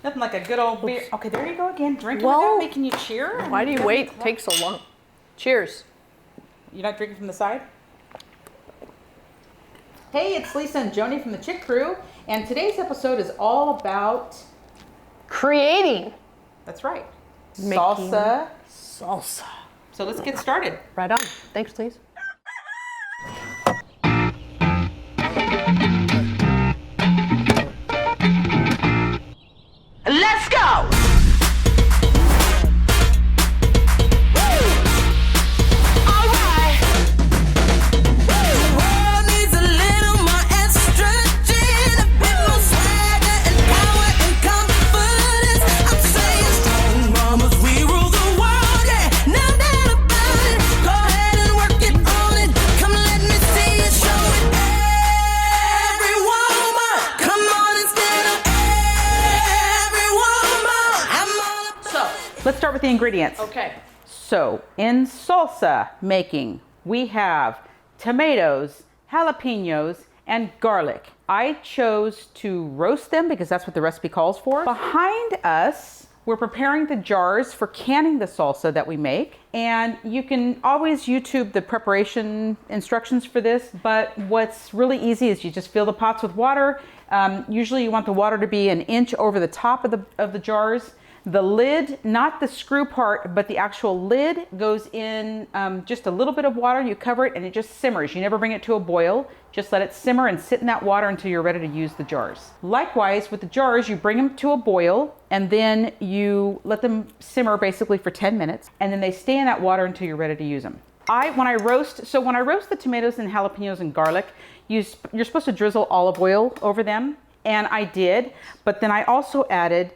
Nothing like a good old beer. Okay, there you go again. Drinking Well, without making you cheer. Why do you wait? It takes so long. Cheers. You're not drinking from the side? Hey, it's Lisa and Joni from the Chick Crew, and today's episode is all about Creating. That's right. Making Salsa. Salsa. So let's get started. Right on. Thanks, please. Let's go! Let's start with the ingredients. Okay. So in salsa making, we have tomatoes, jalapenos, and garlic. I chose to roast them because that's what the recipe calls for. Behind us, we're preparing the jars for canning the salsa that we make. And you can always YouTube the preparation instructions for this, but what's really easy is you just fill the pots with water. Usually you want the water to be an inch over the top of the jars. The lid, not the screw part, but the actual lid goes in just a little bit of water. You cover it and it just simmers. You never bring it to a boil. Just let it simmer and sit in that water until you're ready to use the jars. Likewise, with the jars, you bring them to a boil and then you let them simmer basically for 10 minutes. And then they stay in that water until you're ready to use them. When I roast the tomatoes and jalapenos and garlic, you're supposed to drizzle olive oil over them. And I did, but then I also added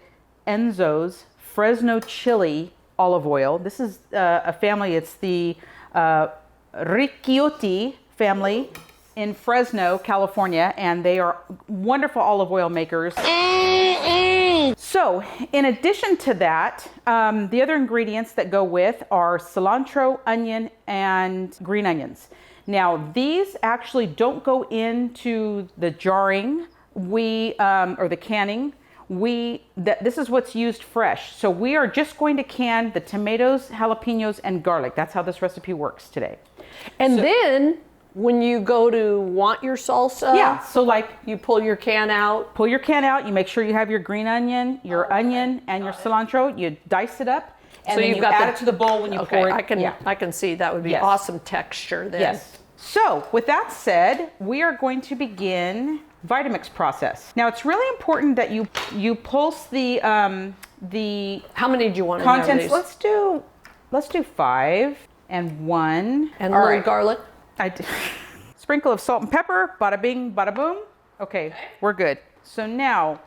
Enzo's Fresno chili olive oil. This is a family, it's the Ricciotti family in Fresno, California, and they are wonderful olive oil makers. So in addition to that, the other ingredients that go with are cilantro, onion, and green onions. Now these actually don't go into the jarring or the canning. This is what's used fresh. So we are just going to can the tomatoes, jalapenos, and garlic. That's how this recipe works today. And then when you go to want your salsa, yeah, so like you pull your can out. Pull your can out. You make sure you have your green onion, your onion, and your cilantro. You dice it up, and so then you add it to the bowl when you pour it. I can see that would be awesome texture then. Yes. So with that said, we are going to begin Vitamix process. Now it's really important that you pulse the how many do you want contents? In there, let's do 5 and 1 and a little garlic. Sprinkle of salt and pepper. Bada bing, bada boom. Okay, we're good. So now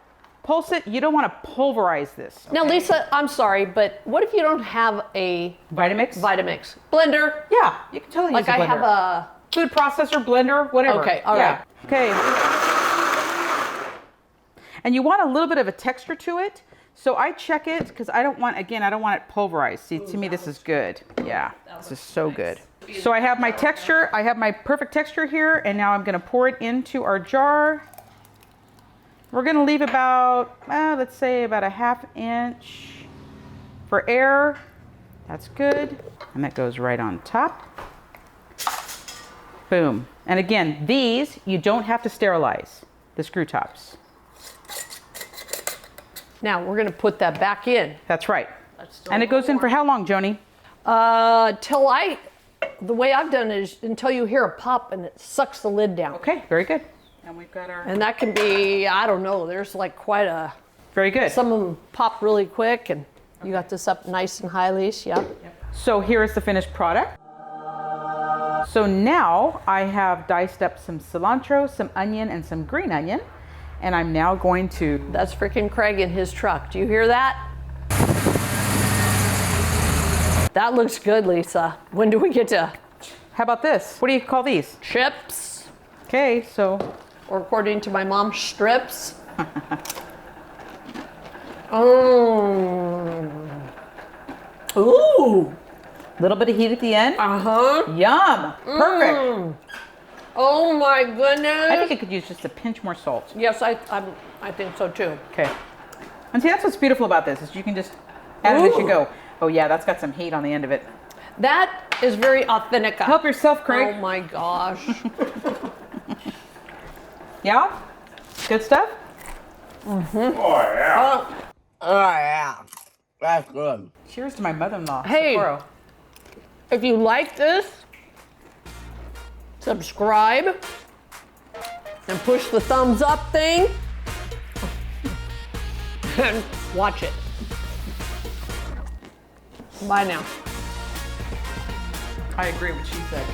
pulse it. You don't want to pulverize this. Okay? Now Lisa, I'm sorry, but what if you don't have a Vitamix blender? Yeah, you can totally use a blender. Like I have a food processor, blender, whatever. Okay, all right. Okay. And you want a little bit of a texture to it. So I check it because I don't want it pulverized. See, to me, this is good. Yeah, this is so good. So I have my texture. I have my perfect texture here. And now I'm going to pour it into our jar. We're going to leave about, let's say about a 1/2 inch for air. That's good. And that goes right on top. Boom. And again, these, you don't have to sterilize the screw tops. Now we're going to put that back in. That's right. And it goes in for how long, Joni? The way I've done it is until you hear a pop and it sucks the lid down. Okay, very good. And we've got our... And that can be, I don't know, there's like quite a... Very good. Some of them pop really quick and you got this up nice and high, Lisa. Yep. So here is the finished product. So now I have diced up some cilantro, some onion, and some green onion. And I'm now going to... That's freaking Craig in his truck. Do you hear that? That looks good, Lisa. When do we get to... How about this? What do you call these? Chips. Okay, so... Or according to my mom, strips. Oh. Ooh. Little bit of heat at the end. Uh-huh. Yum. Perfect. Oh my goodness. I think I could use just a pinch more salt. Yes, I think so too. Okay. And see, that's what's beautiful about this, is you can just add it as you go. Oh yeah, that's got some heat on the end of it. That is very authentic. Help yourself, Craig. Oh my gosh. Yeah? Good stuff? Oh, yeah. Oh, Oh yeah, that's good. Cheers to my mother-in-law, Hey. Socorro. if you like this, subscribe and push the thumbs up thing and watch it. Bye now. I agree with what she said.